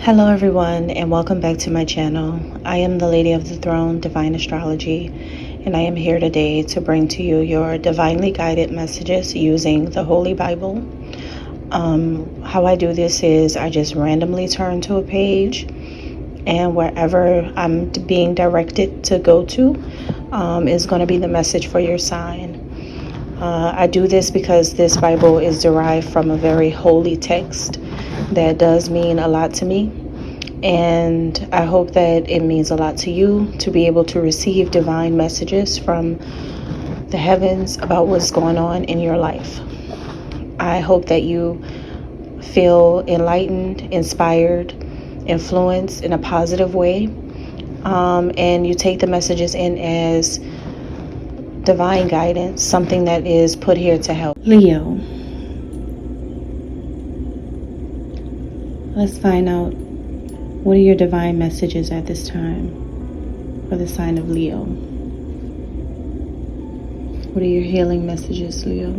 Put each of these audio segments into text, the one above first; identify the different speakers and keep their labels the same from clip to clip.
Speaker 1: Hello everyone, and welcome back to my channel. I am the Lady of the Throne, Divine Astrology, and I am here today to bring to you your divinely guided messages using the Holy Bible. How I do this is I just randomly turn to a page, and wherever I'm being directed to go to is going to be the message for your sign. I do this because this Bible is derived from a very holy text that does mean a lot to me, and I hope that it means a lot to you to be able to receive divine messages from the heavens about what's going on in your life. I hope that you feel enlightened, inspired, influenced in a positive way, and you take the messages in as divine guidance, something that is put here to help. Leo. Let's find out, what are your divine messages at this time for the sign of Leo? What are your healing messages, Leo?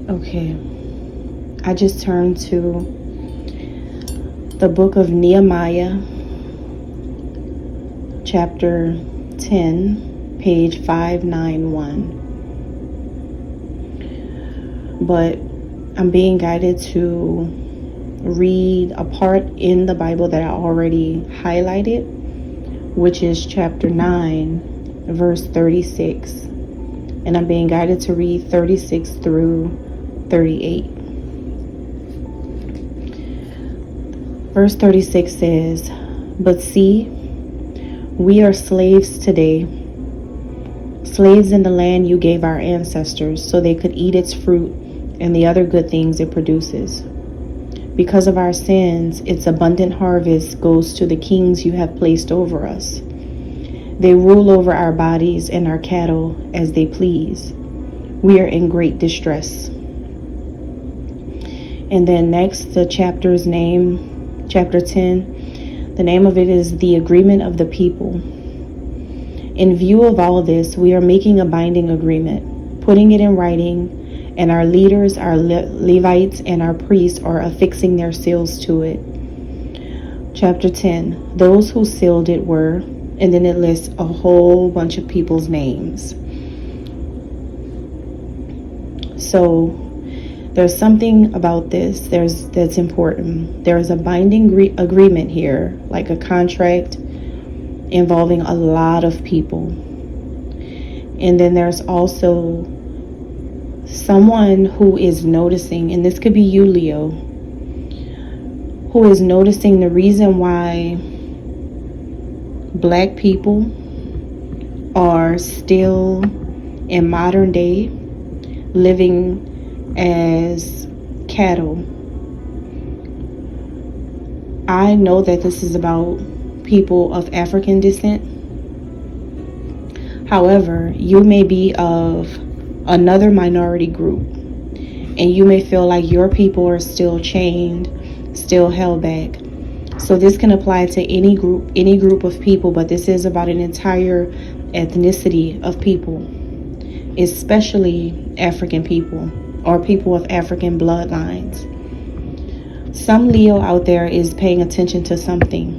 Speaker 1: Okay, I just turned to the book of Nehemiah, chapter 10, page 591. But I'm being guided to read a part in the Bible that I already highlighted, which is chapter 9, verse 36. And I'm being guided to read 36 through 38. Verse 36 says, "But see, we are slaves today, slaves in the land you gave our ancestors so they could eat its fruit and the other good things it produces. Because of our sins, its abundant harvest goes to the kings you have placed over us. They rule over our bodies and our cattle as they please. We are in great distress." And then next, the chapter's name, chapter 10, the name of it is The Agreement of the People. "In view of all this, we are making a binding agreement, putting it in writing, and our leaders, our Levites, and our priests are affixing their seals to it." Chapter 10, those who sealed it were, and then it lists a whole bunch of people's names. So there's something about this that's important. There is a binding agreement here, like a contract involving a lot of people. And then there's also someone who is noticing, and this could be you, Leo, who is noticing the reason why Black people are still in modern day living as cattle. I know that this is about people of African descent. However, you may be of another minority group, and you may feel like your people are still chained, still held back. So this can apply to any group of people, but this is about an entire ethnicity of people, especially African people or people of African bloodlines. Some Leo out there is paying attention to something,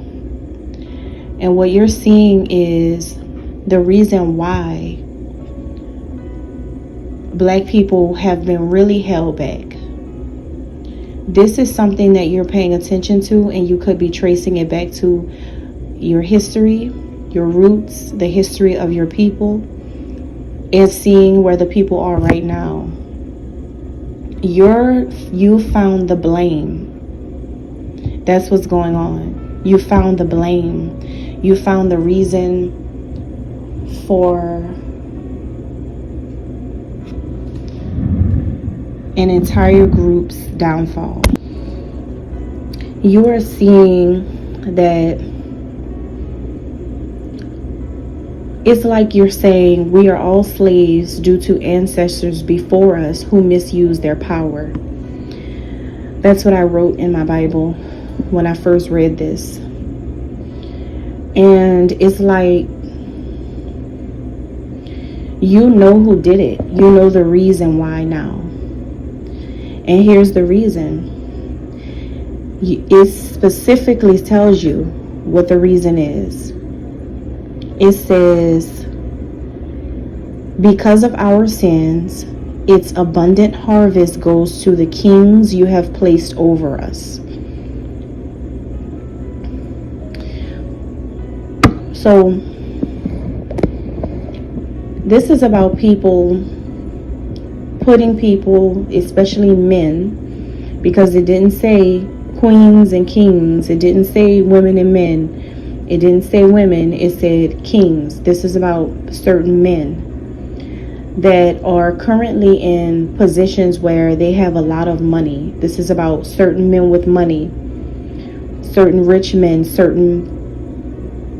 Speaker 1: and what you're seeing is the reason why Black people have been really held back. This is something that you're paying attention to, and you could be tracing it back to your history, your roots, the history of your people, and seeing where the people are right now. You found the blame. That's what's going on. You found the blame. You found the reason for an entire group's downfall. You are seeing that it's like you're saying we are all slaves due to ancestors before us who misused their power. That's what I wrote in my Bible when I first read this. And it's like, you know who did it. You know the reason why now. And here's the reason. It specifically tells you what the reason is. It says, because of our sins, its abundant harvest goes to the kings you have placed over us. So, this is about people, putting people, especially men, because it didn't say queens and kings. It didn't say women and men. It didn't say women. It said kings. This is about certain men that are currently in positions where they have a lot of money. This is about certain men with money, certain rich men, certain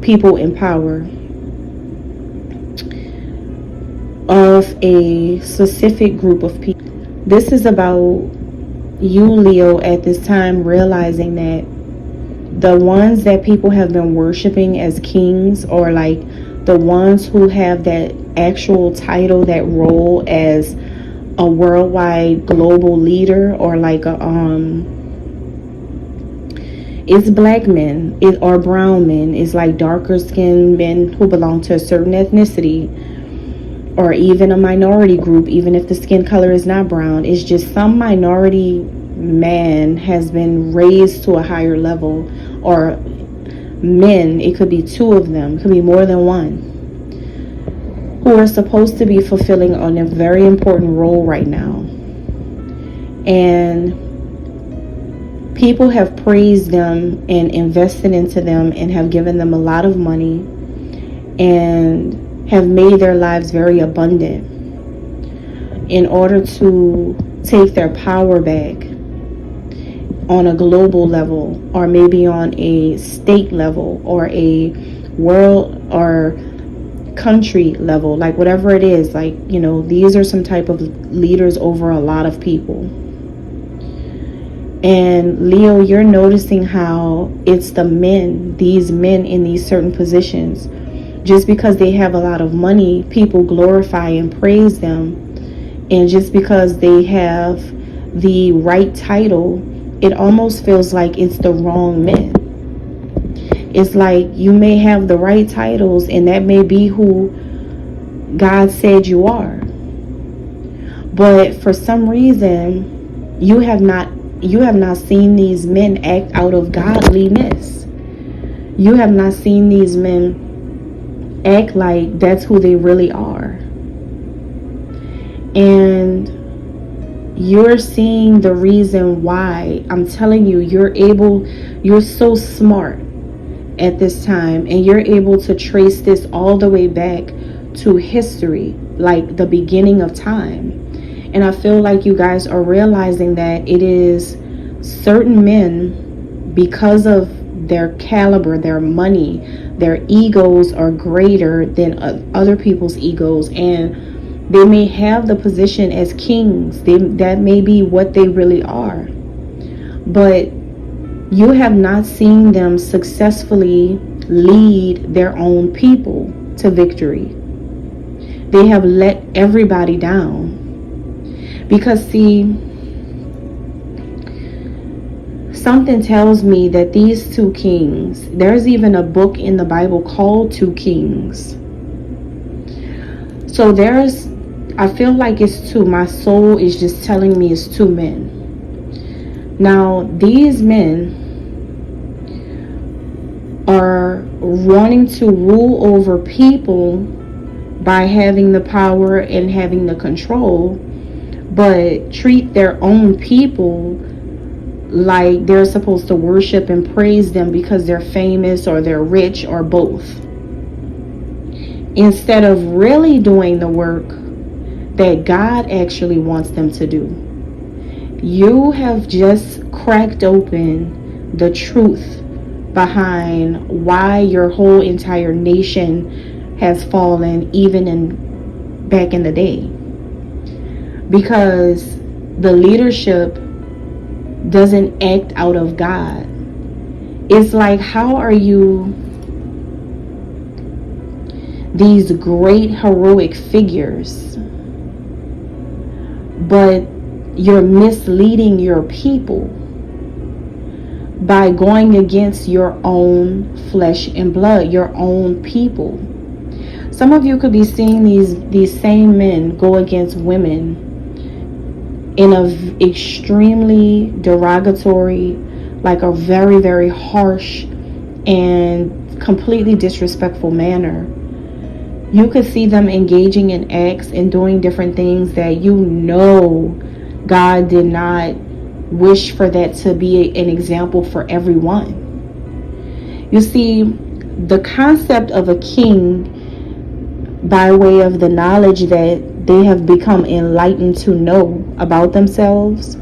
Speaker 1: people in power of a specific group of people. This is about you, Leo, at this time realizing that the ones that people have been worshiping as kings, or like the ones who have that actual title, that role as a worldwide global leader, or like a it's black men, or brown men, it's like darker skinned men who belong to a certain ethnicity, or even a minority group, even if the skin color is not brown. It's just some minority man has been raised to a higher level, or men, it could be two of them, it could be more than one, who are supposed to be fulfilling on a very important role right now. And people have praised them and invested into them and have given them a lot of money and have made their lives very abundant in order to take their power back on a global level, or maybe on a state level, or a world or country level, like whatever it is. Like, you know, these are some type of leaders over a lot of people. And Leo, you're noticing how it's the men, these men in these certain positions, just because they have a lot of money, people glorify and praise them. And just because they have the right title, it almost feels like it's the wrong men. It's like you may have the right titles, and that may be who God said you are. But for some reason, you have not seen these men act out of godliness. You have not seen these men act like that's who they really are. And you're seeing the reason why. I'm telling you, you're so smart at this time, and you're able to trace this all the way back to history, like the beginning of time. And I feel like you guys are realizing that it is certain men, because of their caliber, their money, their egos are greater than other people's egos, and they may have the position as kings. That may be what they really are. But you have not seen them successfully lead their own people to victory. They have let everybody down. Because see, something tells me that these two kings, there's even a book in the Bible called Two Kings. So I feel like it's two. My soul is just telling me it's two men. Now, these men are wanting to rule over people by having the power and having the control, but treat their own people like they're supposed to worship and praise them because they're famous or they're rich or both, instead of really doing the work that God actually wants them to do. You have just cracked open the truth behind why your whole entire nation has fallen, even back in the day. Because the leadership doesn't act out of God. It's like, how are you these great heroic figures, but You're misleading your people by going against your own flesh and blood, your own people. Some of you could be seeing these same men go against women in a extremely derogatory, like a very, very harsh and completely disrespectful manner. You could see them engaging in acts and doing different things that you know God did not wish for that to be an example for everyone. You see, the concept of a king, by way of the knowledge that they have become enlightened to know about themselves,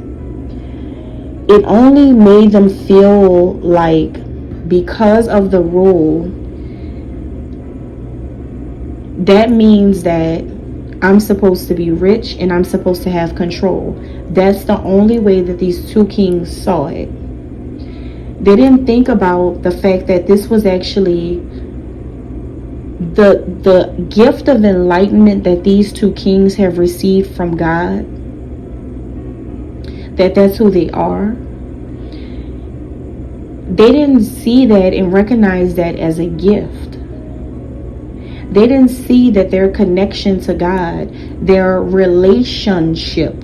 Speaker 1: it only made them feel like, because of the rule, that means that I'm supposed to be rich and I'm supposed to have control. That's the only way that these two kings saw it. They didn't think about the fact that this was actually the gift of enlightenment that these two kings have received from God, that's who they are. They didn't see that and recognize that as a gift. They didn't see that their connection to God, their relationship,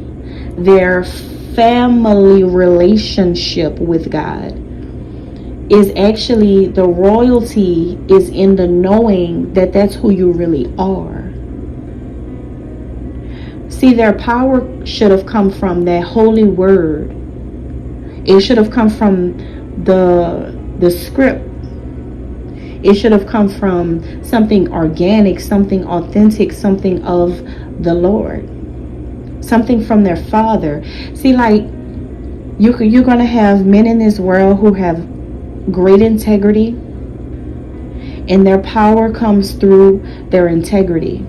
Speaker 1: their family relationship with God, is actually, the royalty is in the knowing that that's who you really are. See, their power should have come from that holy word. It should have come from the script. It should have come from something organic, something authentic, something of the Lord, something from their Father. See, like, you're going to have men in this world who have great integrity, and their power comes through their integrity.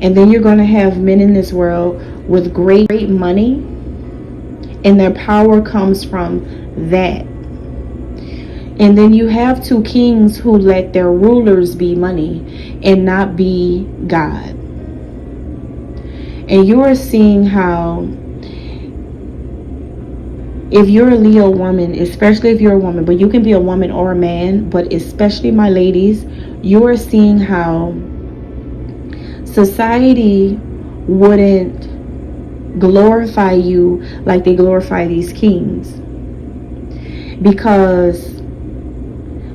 Speaker 1: And then you're going to have men in this world with great money, and their power comes from that. And then you have two kings who let their rulers be money and not be God. And you are seeing how, if you're a Leo woman, especially if you're a woman, but you can be a woman or a man, but especially my ladies, you are seeing how society wouldn't glorify you like they glorify these kings. Because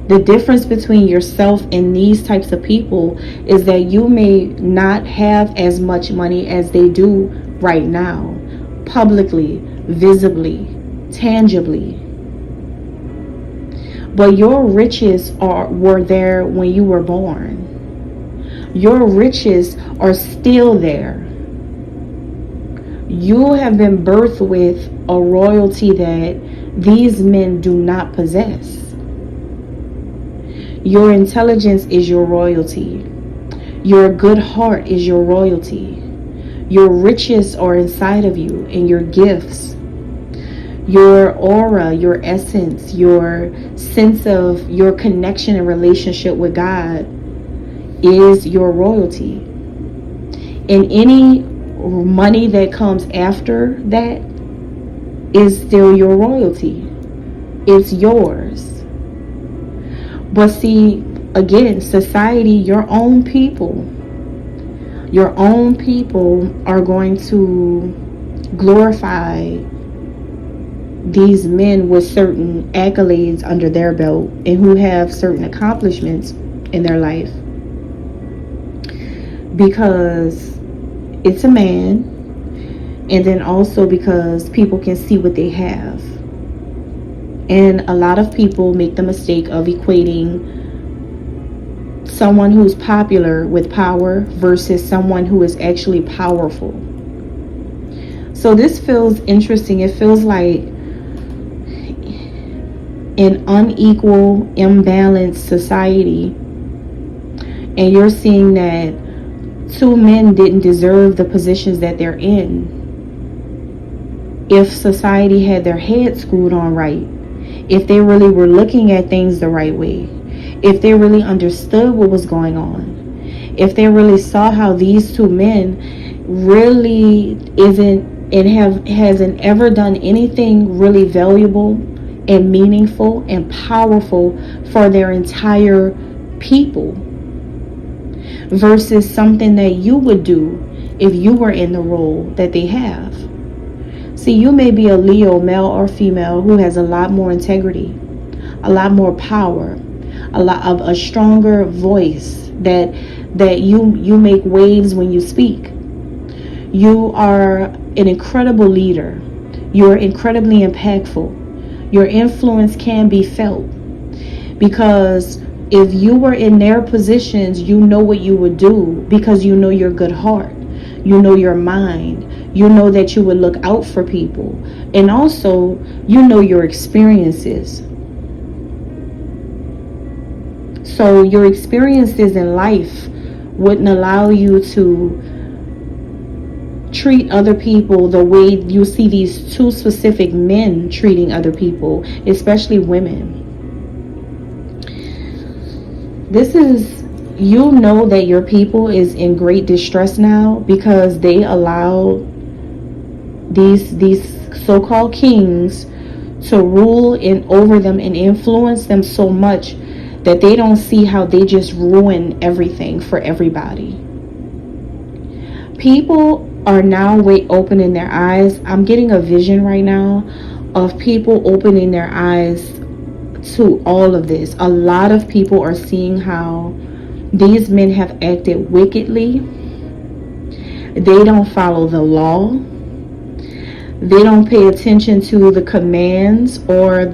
Speaker 1: the difference between yourself and these types of people is that you may not have as much money as they do right now, publicly, visibly, tangibly. But your riches were there when you were born. Your riches are still there. You have been birthed with a royalty that these men do not possess. Your intelligence is your royalty. Your good heart is your royalty. Your riches are inside of you, and your gifts, your aura, your essence, your sense of your connection and relationship with God is your royalty. And any money that comes after that is still your royalty. It's yours. But see, again, society, your own people are going to glorify these men with certain accolades under their belt and who have certain accomplishments in their life, because it's a man, and then also because people can see what they have. And a lot of people make the mistake of equating someone who's popular with power versus someone who is actually powerful. So this feels interesting. It feels like an unequal, imbalanced society. And you're seeing that two men didn't deserve the positions that they're in. If society had their heads screwed on right, if they really were looking at things the right way, if they really understood what was going on, if they really saw how these two men really isn't and hasn't ever done anything really valuable and meaningful and powerful for their entire people, versus something that you would do if you were in the role that they have. See, you may be a Leo, male or female, who has a lot more integrity, a lot more power, a lot of a stronger voice, that you make waves when you speak. You are an incredible leader. You're incredibly impactful. Your influence can be felt, because if you were in their positions, you know what you would do, because you know your good heart, you know your mind, you know that you would look out for people, and also you know your experiences. So your experiences in life wouldn't allow you to treat other people the way you see these two specific men treating other people, especially women. This is, you know that your people is in great distress now, because they allow these so-called kings to rule over them and influence them so much that they don't see how they just ruin everything for everybody. People are now opening their eyes. I'm getting a vision right now of people opening their eyes to all of this. A lot of people are seeing how these men have acted wickedly. They don't follow the law. They don't pay attention to the commands or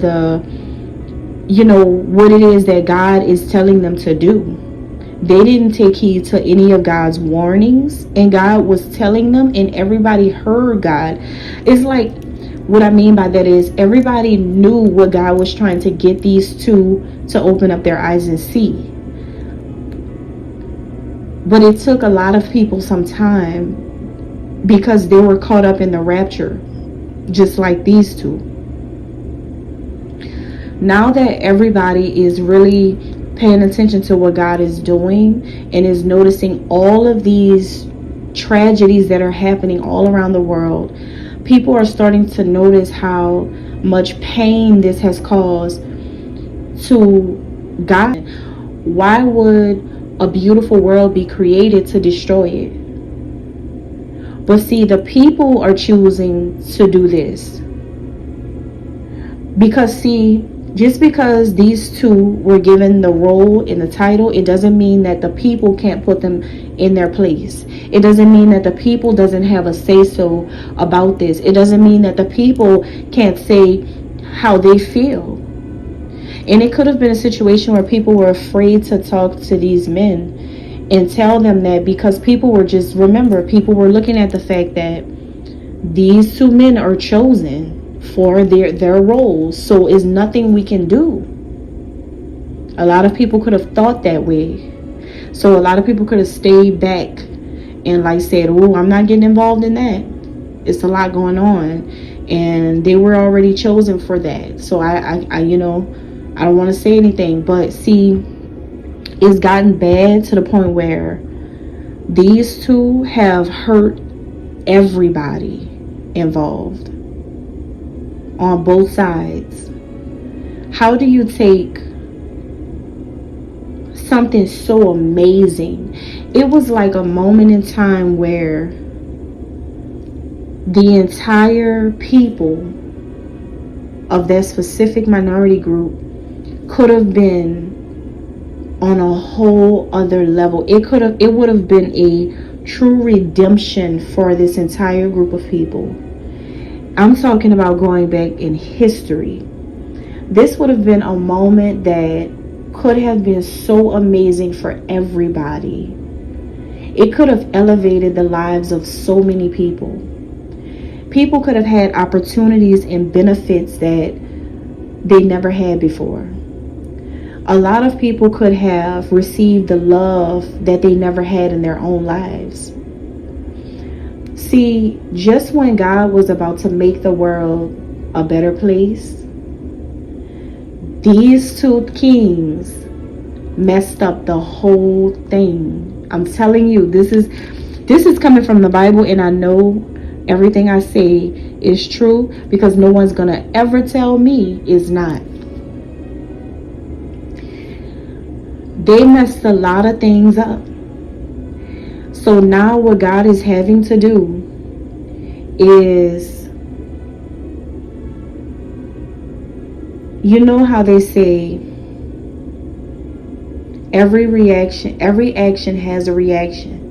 Speaker 1: what it is that God is telling them to do. They didn't take heed to any of God's warnings, and God was telling them, and everybody heard God. It's like, what I mean by that is, everybody knew what God was trying to get these two to open up their eyes and see. But it took a lot of people some time, because they were caught up in the rapture, just like these two. Now that everybody is really paying attention to what God is doing and is noticing all of these tragedies that are happening all around the world, people are starting to notice how much pain this has caused to God. Why would a beautiful world be created to destroy it? But see, the people are choosing to do this. Because see, just because these two were given the role in the title, it doesn't mean that the people can't put them in their place. It doesn't mean that the people doesn't have a say-so about this. It doesn't mean that the people can't say how they feel. And it could have been a situation where people were afraid to talk to these men and tell them that, because people were people were looking at the fact that these two men are chosen for their roles, so is nothing we can do. A lot of people could have thought that way. So a lot of people could have stayed back and said, oh, I'm not getting involved in that. It's a lot going on, and they were already chosen for that. So I don't want to say anything, but see, it's gotten bad to the point where these two have hurt everybody involved on both sides. How do you take something so amazing? It was like a moment in time where the entire people of that specific minority group could have been on a whole other level. It would have been a true redemption for this entire group of people. I'm talking about going back in history. This would have been a moment that could have been so amazing for everybody. It could have elevated the lives of so many people. People could have had opportunities and benefits that they never had before. A lot of people could have received the love that they never had in their own lives. See, just when God was about to make the world a better place, these two kings messed up the whole thing. I'm telling you, this is coming from the Bible, and I know Everything I say is true, because no one's going to ever tell me it's not. They messed a lot of things up. So now what God is having to do is, you know how they say every action has a reaction.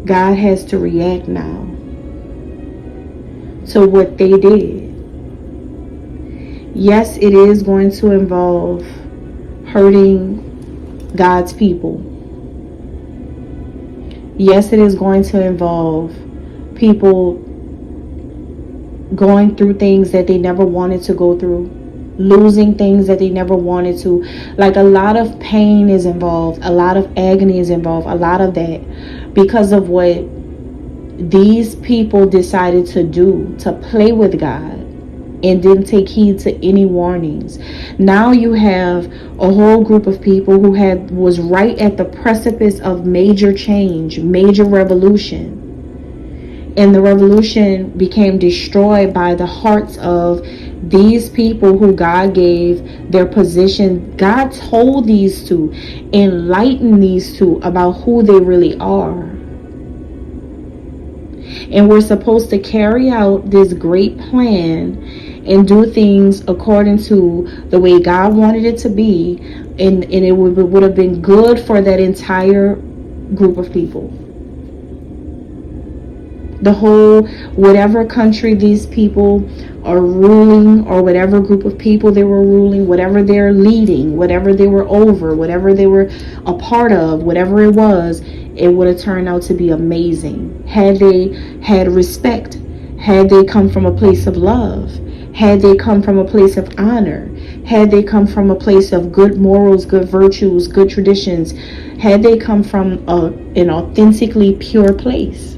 Speaker 1: God has to react now to what they did. Yes, it is going to involve hurting God's people. Yes, it is going to involve people going through things that they never wanted to go through, losing things that they never wanted to. Like, a lot of pain is involved, a lot of agony is involved, a lot of that, because of what these people decided to do, to play with God and didn't take heed to any warnings. Now you have a whole group of people who was right at the precipice of major change, major revolution. And the revolution became destroyed by the hearts of these people who God gave their position. God told these two, enlighten these two about who they really are. And we're supposed to carry out this great plan and do things according to the way God wanted it to be. And it would have been good for that entire group of people. The whole, whatever country these people are ruling, or whatever group of people they were ruling, whatever they're leading, whatever they were over, whatever they were a part of, whatever it was, it would have turned out to be amazing. Had they had respect, had they come from a place of love, had they come from a place of honor, had they come from a place of good morals, good virtues, good traditions, had they come from an authentically pure place.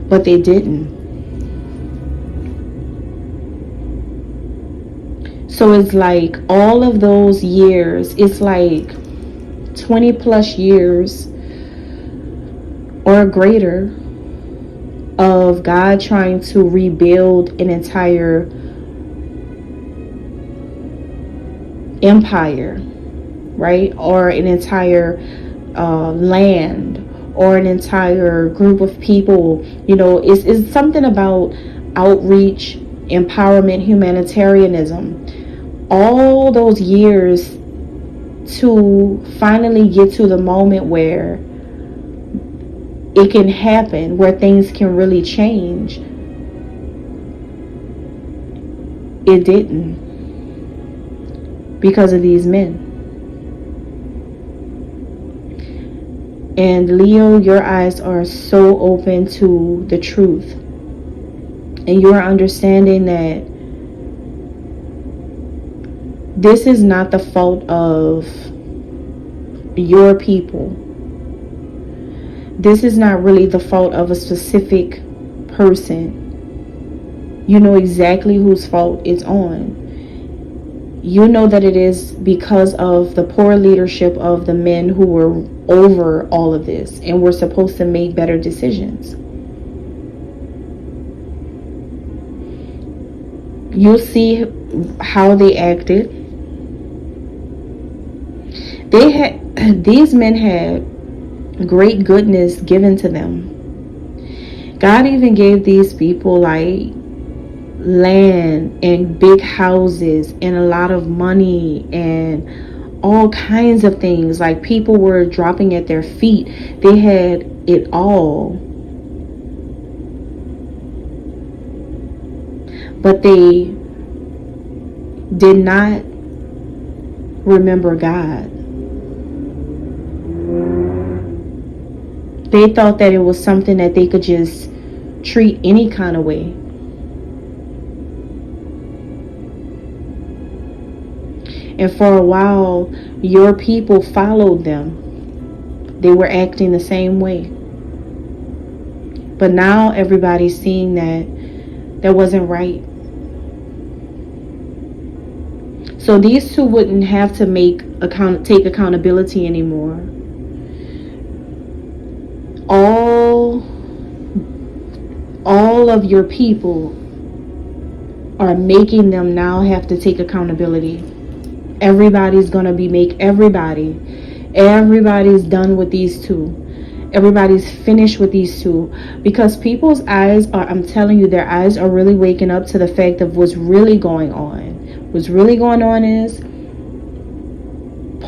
Speaker 1: But they didn't. So it's like all of those years, it's like 20 plus years or greater of God trying to rebuild an entire empire, right? Or an entire land, or an entire group of people. You know, it's something about outreach, empowerment, humanitarianism. All those years to finally get to the moment where it can happen, where things can really change. It didn't, because of these men. And Leo, your eyes are so open to the truth. And you are understanding that this is not the fault of your people. This is not really the fault of a specific person. You know exactly whose fault it's on. You know that it is because of the poor leadership of the men who were over all of this and were supposed to make better decisions. You'll see how they acted. These men had great goodness given to them. God even gave these people like land and big houses and a lot of money and all kinds of things. Like, people were dropping at their feet. They had it all. But they did not remember God. They thought that it was something that they could just treat any kind of way. And for a while, your people followed them. They were acting the same way. But now everybody's seeing that that wasn't right. So these two wouldn't have to take accountability anymore. All all of your people are making them now have to take accountability. Everybody's gonna be everybody's done with these two. Everybody's finished with these two, because people's eyes are, I'm telling you, their eyes are really waking up to the fact of what's really going on. What's really going on is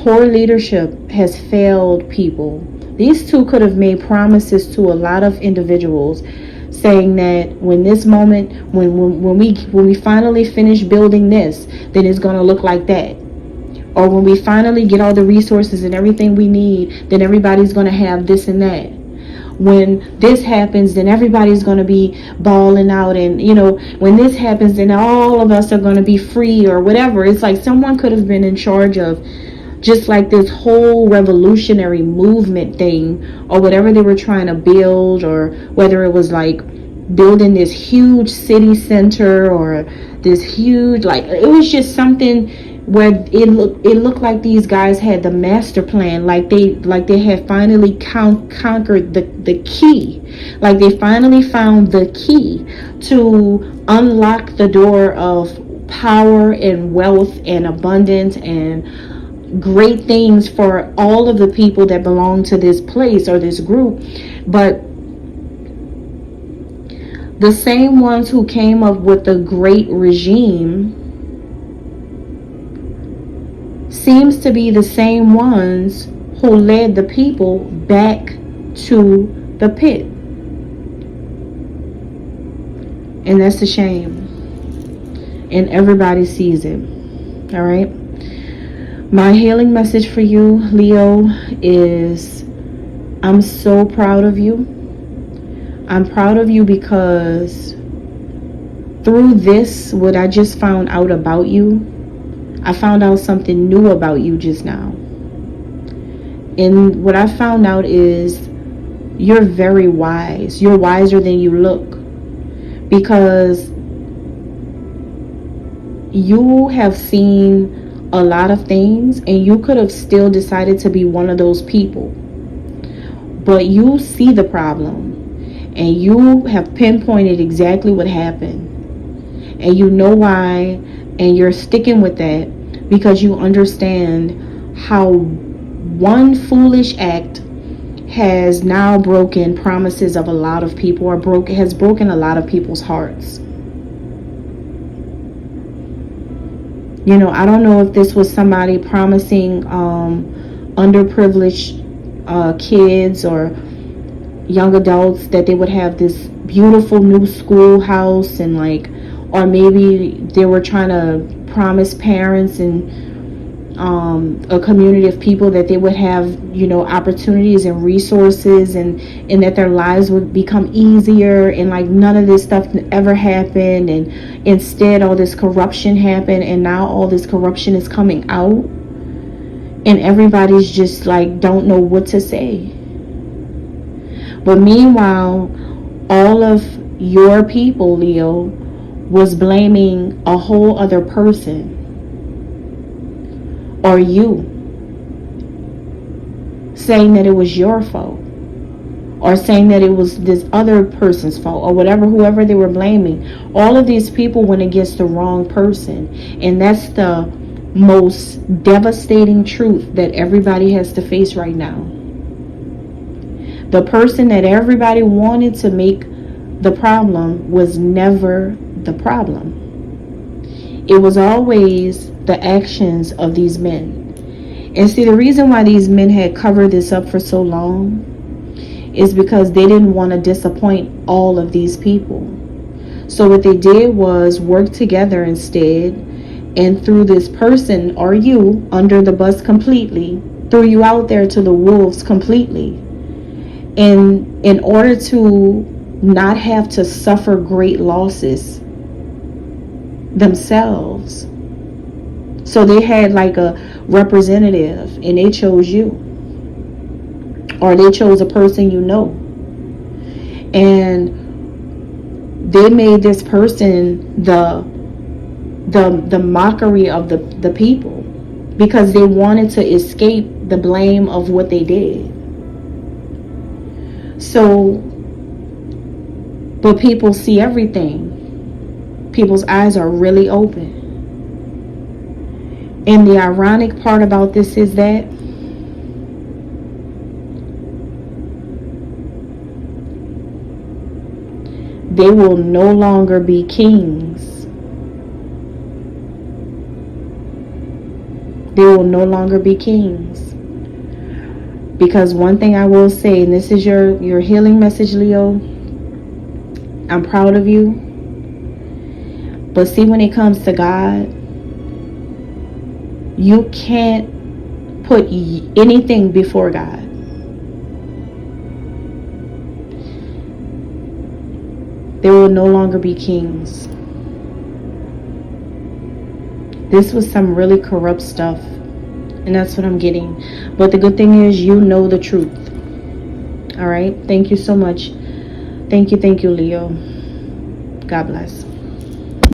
Speaker 1: poor leadership has failed people. These two could have made promises to a lot of individuals, saying that when this moment, when we finally finish building this, then it's going to look like that. Or when we finally get all the resources and everything we need, then everybody's going to have this and that. When this happens, then everybody's going to be balling out. And, when this happens, then all of us are going to be free or whatever. It's like someone could have been in charge of just like this whole revolutionary movement thing, or whatever they were trying to build, or whether it was like building this huge city center or this huge, like, it was just something where it looked like these guys had the master plan, like they had finally conquered the key, like they finally found the key to unlock the door of power and wealth and abundance and great things for all of the people that belong to this place or this group. But the same ones who came up with the great regime seems to be the same ones who led the people back to the pit. And that's a shame. And everybody sees it. All right. My healing message for you, Leo, is I'm so proud of you. I'm proud of you because through this, what I just found out about you, I found out something new about you just now. And what I found out is you're very wise. You're wiser than you look, because you have seen a lot of things and you could have still decided to be one of those people. But you see the problem and you have pinpointed exactly what happened. And you know why, and you're sticking with that because you understand how one foolish act has now broken promises of a lot of people, or has broken a lot of people's hearts. I don't know if this was somebody promising underprivileged kids or young adults that they would have this beautiful new schoolhouse, and or maybe they were trying to promise parents and a community of people that they would have, opportunities and resources, and that their lives would become easier, and none of this stuff ever happened, and instead all this corruption happened, and now all this corruption is coming out, and everybody's just don't know what to say. But meanwhile, all of your people, Leo, was blaming a whole other person, or you, saying that it was your fault, or saying that it was this other person's fault, or whoever they were blaming. All of these people went against the wrong person, and that's the most devastating truth that everybody has to face right now. The person that everybody wanted to make the problem was never the problem. It was always the actions of these men. And see, the reason why these men had covered this up for so long is because they didn't want to disappoint all of these people. So what they did was work together instead, and threw this person, or you, under the bus completely, threw you out there to the wolves completely. And in order to not have to suffer great losses themselves. So they had a representative, and they chose you, or they chose a person and they made this person the mockery of the people, because they wanted to escape the blame of what they did. So But people see everything. People's eyes are really open. And the ironic part about this is that they will no longer be kings. They will no longer be kings. Because one thing I will say, and this is your healing message, Leo, I'm proud of you. But see, when it comes to God, you can't put anything before God. There will no longer be kings. This was some really corrupt stuff. And that's what I'm getting. But the good thing is you know the truth. All right. Thank you so much. Thank you, Leo. God bless.